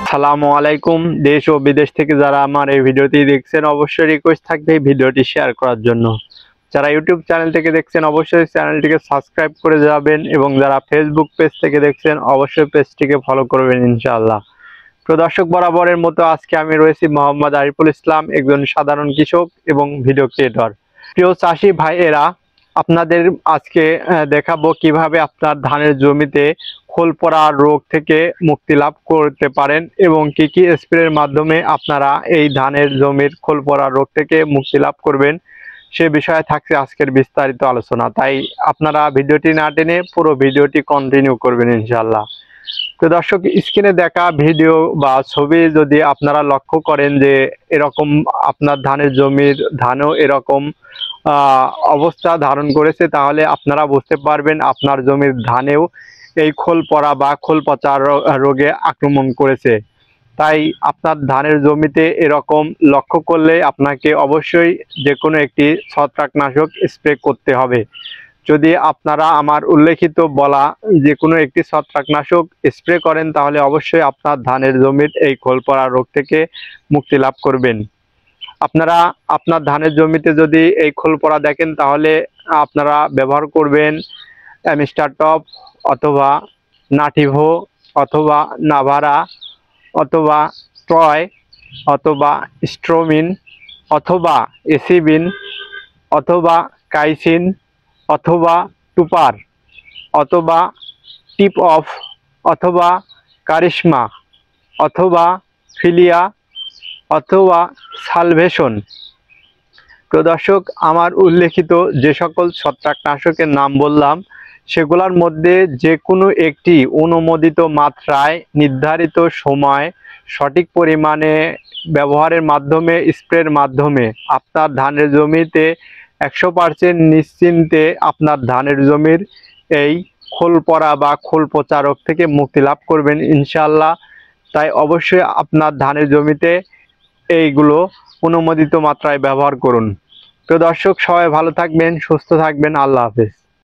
আসসালামু আলাইকুম। দেশ ও বিদেশ থেকে যারা আমার এই ভিডিওটি দেখছেন অবশ্যই রিকোয়েস্ট থাকবে এই ভিডিওটি শেয়ার করার জন্য। যারা ইউটিউব চ্যানেল থেকে দেখছেন অবশ্যই চ্যানেলটিকে সাবস্ক্রাইব করে যাবেন এবং যারা ফেসবুক পেজ থেকে দেখছেন অবশ্যই পেজটিকে ফলো করবেন ইনশাআল্লাহ। তো দর্শক বরাবরের মতো আজকে আমি রয়েছি মোহাম্মদ আরিফুল ইসলাম, একজন সাধারণ কৃষক এবং ভিডিও ক্রিয়েটর। প্রিয় চাষি ভাইয়েরা, আপনাদের আজকে দেখাবো কিভাবে আপনার ধানের জমিতে খোল পড়া রোগ থেকে মুক্তি লাভ করতে পারেন এবং কি কি স্প্রের মাধ্যমে আপনারা এই ধানের জমির খোল পড়া রোগ থেকে মুক্তি লাভ করবেন সে বিষয়ে থাকছে আজকের বিস্তারিত আলোচনা। তাই আপনারা ভিডিওটি না টেনে পুরো ভিডিওটি কন্টিনিউ করবেন ইনশাআল্লাহ। তো দর্শক, স্ক্রিনে দেখা ভিডিও বা ছবি যদি আপনারা লক্ষ্য করেন যে এরকম আপনার ধানের জমির ধানও এরকম অবস্থা ধারণ করেছে, তাহলে আপনারা বুঝতে পারবেন আপনার জমির ধানেও এই খোল পড়া বা খোল পচা রোগে আক্রমণ করেছে। তাই আপনার ধানের জমিতে এরকম লক্ষ্য করলে আপনাকে অবশ্যই যে কোনো একটি ছত্রাকনাশক স্প্রে করতে হবে। যদি আপনারা আমার উল্লেখিত বলা যে কোনো একটি ছত্রাকনাশক স্প্রে করেন তাহলে অবশ্যই আপনার ধানের জমির এই খোল পড়া রোগ থেকে মুক্তি লাভ করবেন। আপনারা আপনার ধানের জমিতে যদি এই খোল পড়া দেখেন তাহলে আপনারা ব্যবহার করবেন অ্যামিস্টার টপ অথবা নাটিভো অথবা নাভারা অথবা ট্রয় অথবা স্ট্রোমিন অথবা এসিবিন অথবা কাইসিন অথবা টুপার অথবা টিপ অফ অথবা কারিশমা অথবা ফিলিয়া অথবা সালভেশন। তো দর্শক, আমার উল্লেখিত যে সকল ছত্রাকনাশকের নাম বললাম সেগুলোর মধ্যে যে কোনো একটি অনুমোদিত মাত্রায় নির্ধারিত সময় সঠিক পরিমাণে ব্যবহারের মাধ্যমে স্প্রের মাধ্যমে আপনার ধানের জমিতে 100% নিশ্চিন্তে আপনার ধানের জমির এই খোল পড়া বা খোল পচা রোগ থেকে মুক্তি লাভ করবেন ইনশাআল্লাহ। তাই অবশ্যই আপনার ধানের জমিতে এইগুলো অনুমোদিত মাত্রায় ব্যবহার করুন। তো দর্শক, সবাই ভালো থাকবেন, সুস্থ থাকবেন। আল্লাহ হাফেজ।